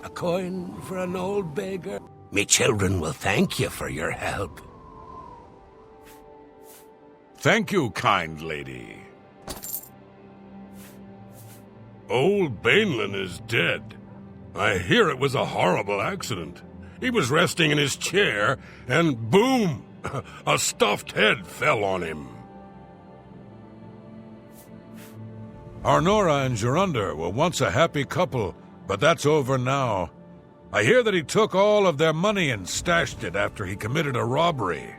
A coin for an old beggar? Me children will thank you for your help. Thank you, kind lady. Old Bainlin is dead. I hear it was a horrible accident. He was resting in his chair, and boom! A stuffed head fell on him. Arnora and Jorunda were once a happy couple, but that's over now. I hear that he took all of their money and stashed it after he committed a robbery.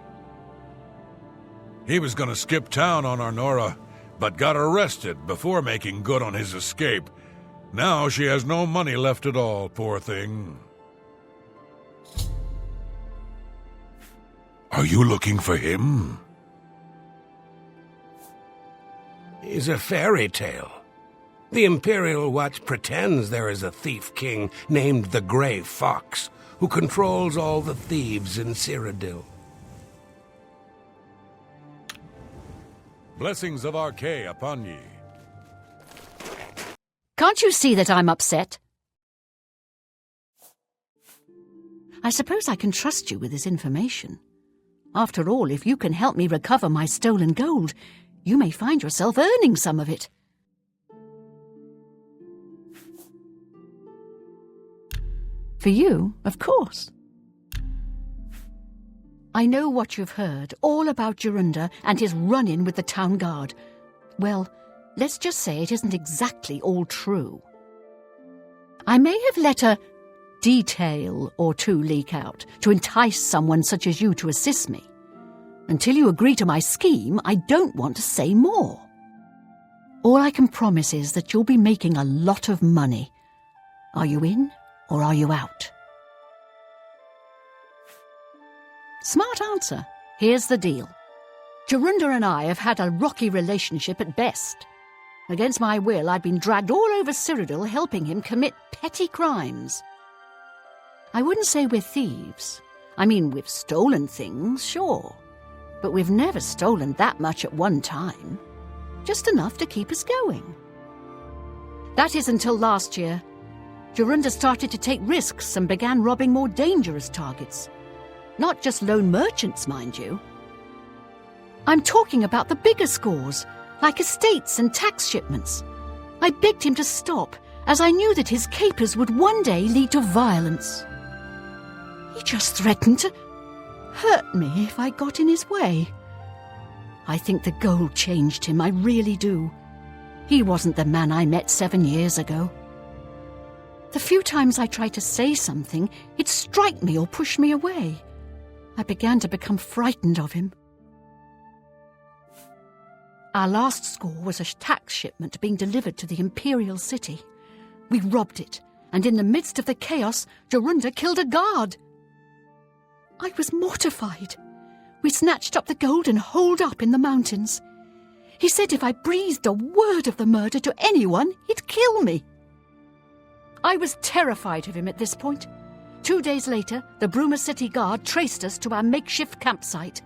He was going to skip town on Arnora, but got arrested before making good on his escape. Now she has no money left at all, poor thing. Are you looking for him? He's a fairy tale. The Imperial Watch pretends there is a thief king named the Grey Fox, who controls all the thieves in Cyrodiil. Blessings of Archay upon ye. Can't you see that I'm upset? I suppose I can trust you with this information. After all, if you can help me recover my stolen gold, you may find yourself earning some of it. For you, of course. I know what you've heard, all about Jorunda and his run-in with the town guard. Well, let's just say it isn't exactly all true. I may have let a detail or two leak out to entice someone such as you to assist me. Until you agree to my scheme, I don't want to say more. All I can promise is that you'll be making a lot of money. Are you in or are you out? Smart answer. Here's the deal. Jorunda and I have had a rocky relationship at best. Against my will, I've been dragged all over Cyrodiil helping him commit petty crimes. I wouldn't say we're thieves. I mean, we've stolen things, sure. But we've never stolen that much at one time. Just enough to keep us going. That is until last year. Jorunda started to take risks and began robbing more dangerous targets. Not just lone merchants, mind you. I'm talking about the bigger scores, like estates and tax shipments. I begged him to stop, as I knew that his capers would one day lead to violence. He just threatened to hurt me if I got in his way. I think the gold changed him, I really do. He wasn't the man I met 7 years ago. The few times I tried to say something, he'd strike me or push me away. I began to become frightened of him. Our last score was a tax shipment being delivered to the Imperial City. We robbed it, and in the midst of the chaos, Jorunda killed a guard. I was mortified. We snatched up the gold and holed up in the mountains. He said if I breathed a word of the murder to anyone, he'd kill me. I was terrified of him at this point. 2 days later, the Bruma City Guard traced us to our makeshift campsite.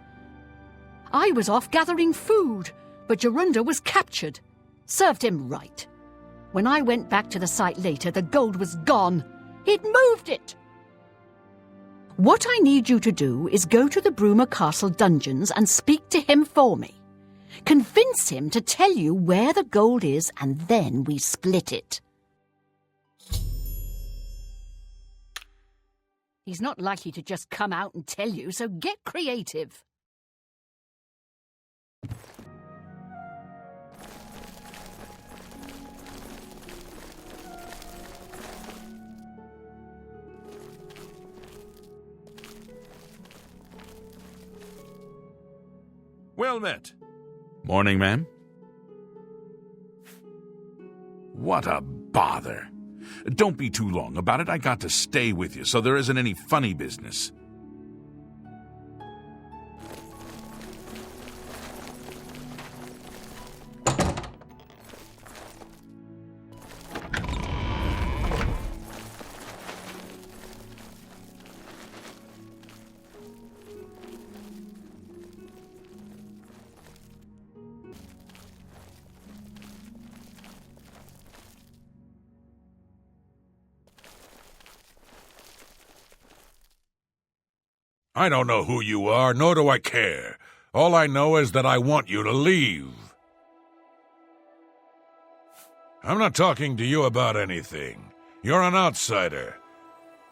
I was off gathering food, but Jorunda was captured. Served him right. When I went back to the site later, the gold was gone. He'd moved it. What I need you to do is go to the Bruma Castle dungeons and speak to him for me. Convince him to tell you where the gold is, and then we split it. He's not likely to just come out and tell you, so get creative. Well met. Morning, ma'am. What a bother. Don't be too long about it. I got to stay with you, so there isn't any funny business. I don't know who you are, nor do I care. All I know is that I want you to leave. I'm not talking to you about anything. You're an outsider.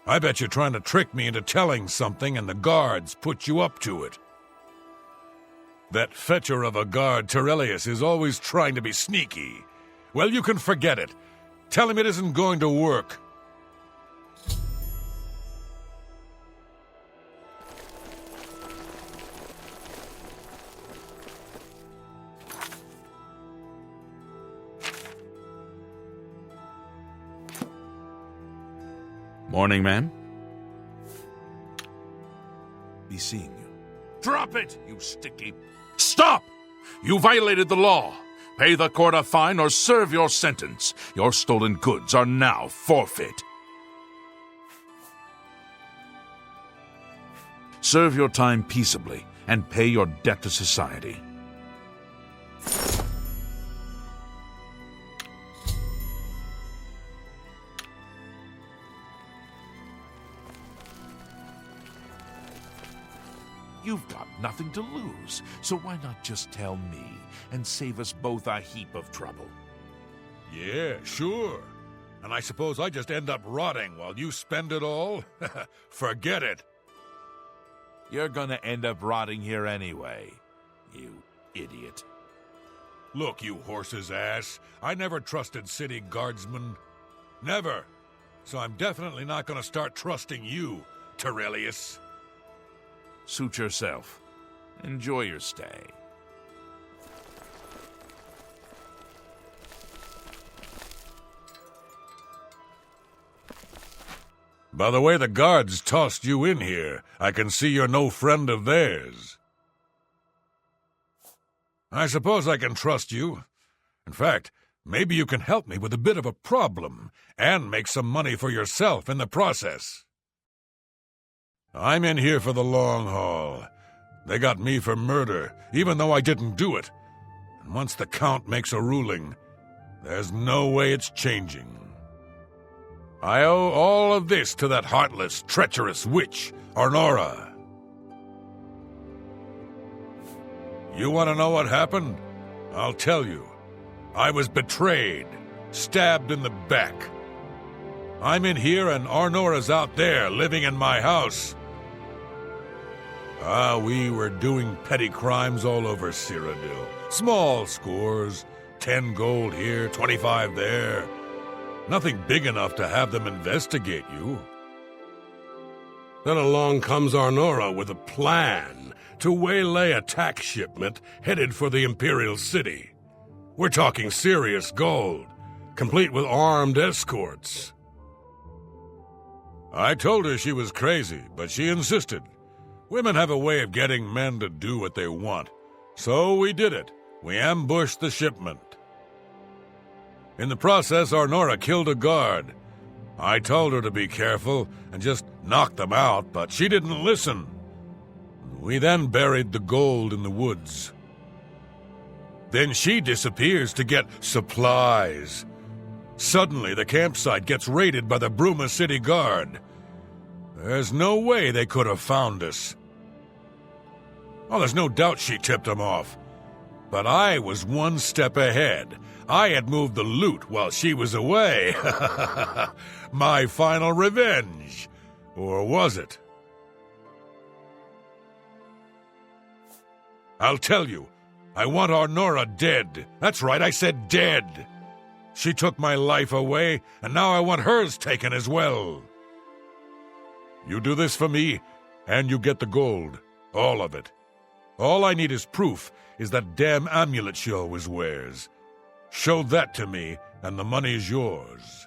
I bet you're trying to trick me into telling something and the guards put you up to it. That fetcher of a guard, Terelius, is always trying to be sneaky. Well, you can forget it. Tell him it isn't going to work. Morning, ma'am. Be seeing you. Drop it, you sticky... Stop! You violated the law. Pay the court a fine or serve your sentence. Your stolen goods are now forfeit. Serve your time peaceably and pay your debt to society. You've got nothing to lose, so why not just tell me and save us both a heap of trouble? Yeah, sure. And I suppose I just end up rotting while you spend it all? Forget it. You're gonna end up rotting here anyway, you idiot. Look, you horse's ass. I never trusted city guardsmen. Never. So I'm definitely not gonna start trusting you, Terelius. Suit yourself. Enjoy your stay. By the way the guards tossed you in here, I can see you're no friend of theirs. I suppose I can trust you. In fact, maybe you can help me with a bit of a problem, and make some money for yourself in the process. I'm in here for the long haul. They got me for murder, even though I didn't do it. And once the Count makes a ruling, there's no way it's changing. I owe all of this to that heartless, treacherous witch, Arnora. You want to know what happened? I'll tell you. I was betrayed, stabbed in the back. I'm in here and Arnora's out there, living in my house. We were doing petty crimes all over Cyrodiil. Small scores, 10 gold here, 25 there. Nothing big enough to have them investigate you. Then along comes Arnora with a plan to waylay a tax shipment headed for the Imperial City. We're talking serious gold, complete with armed escorts. I told her she was crazy, but she insisted. Women have a way of getting men to do what they want. So we did it. We ambushed the shipment. In the process, Arnora killed a guard. I told her to be careful and just knock them out, but she didn't listen. We then buried the gold in the woods. Then she disappears to get supplies. Suddenly, the campsite gets raided by the Bruma City Guard. There's no way they could have found us. Oh, there's no doubt she tipped them off. But I was one step ahead. I had moved the loot while she was away. My final revenge. Or was it? I'll tell you. I want Arnora dead. That's right, I said dead. She took my life away, and now I want hers taken as well. You do this for me, and you get the gold. All of it. All I need is proof is that damn amulet she always wears. Show that to me, and the money's yours.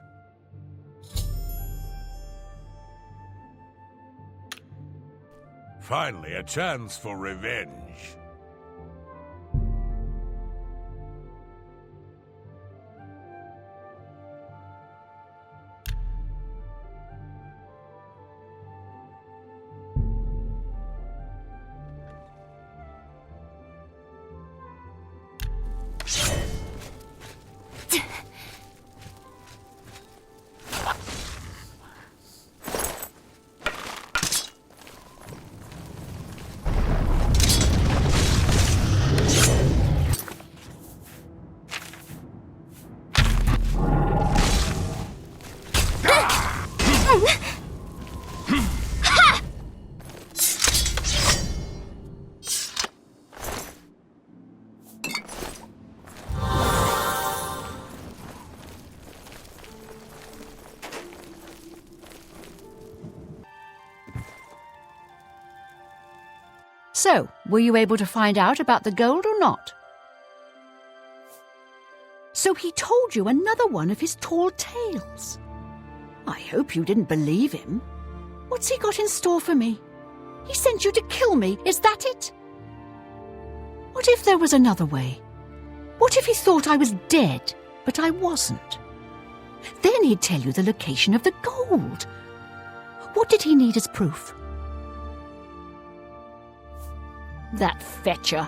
Finally, a chance for revenge. So, were you able to find out about the gold or not? So he told you another one of his tall tales. I hope you didn't believe him. What's he got in store for me? He sent you to kill me, is that it? What if there was another way? What if he thought I was dead, but I wasn't? Then he'd tell you the location of the gold. What did he need as proof? That fetcher.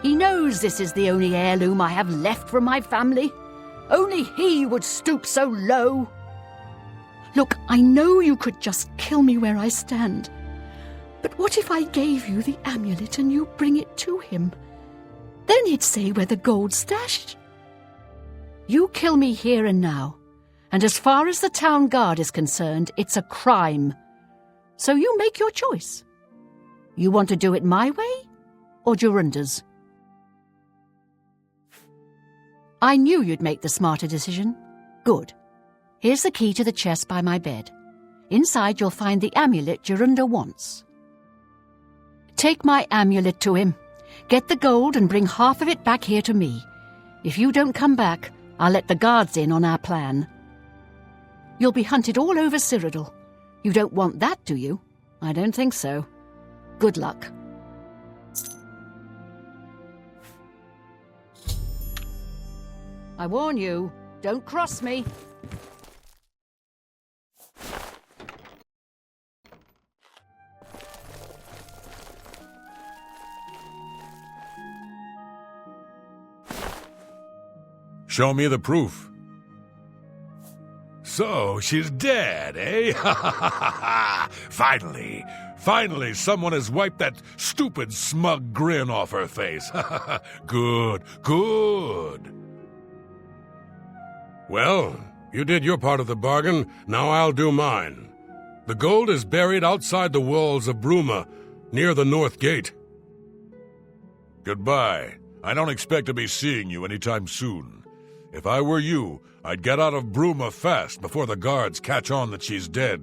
He knows this is the only heirloom I have left from my family. Only he would stoop so low. Look, I know you could just kill me where I stand. But what if I gave you the amulet and you bring it to him? Then he'd say where the gold's stashed. You kill me here and now, and as far as the town guard is concerned, it's a crime. So you make your choice. You want to do it my way, or Jorunda's? I knew you'd make the smarter decision. Good. Here's the key to the chest by my bed. Inside you'll find the amulet Jorunda wants. Take my amulet to him. Get the gold and bring half of it back here to me. If you don't come back, I'll let the guards in on our plan. You'll be hunted all over Cyrodiil. You don't want that, do you? I don't think so. Good luck. I warn you, don't cross me. Show me the proof. So, she's dead, eh? Finally, someone has wiped that stupid, smug grin off her face. Good. Well, you did your part of the bargain, now I'll do mine. The gold is buried outside the walls of Bruma, near the North Gate. Goodbye. I don't expect to be seeing you anytime soon. If I were you, I'd get out of Bruma fast before the guards catch on that she's dead.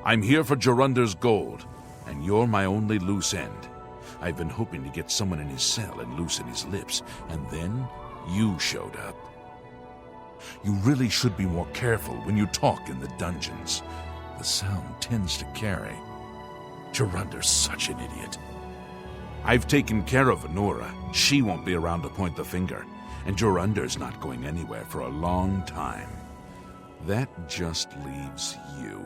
I'm here for Jorunda's gold, and you're my only loose end. I've been hoping to get someone in his cell and loosen his lips, and then you showed up. You really should be more careful when you talk in the dungeons. The sound tends to carry. Jorunda's such an idiot. I've taken care of Anora. She won't be around to point the finger, and Jorunda's not going anywhere for a long time. That just leaves you.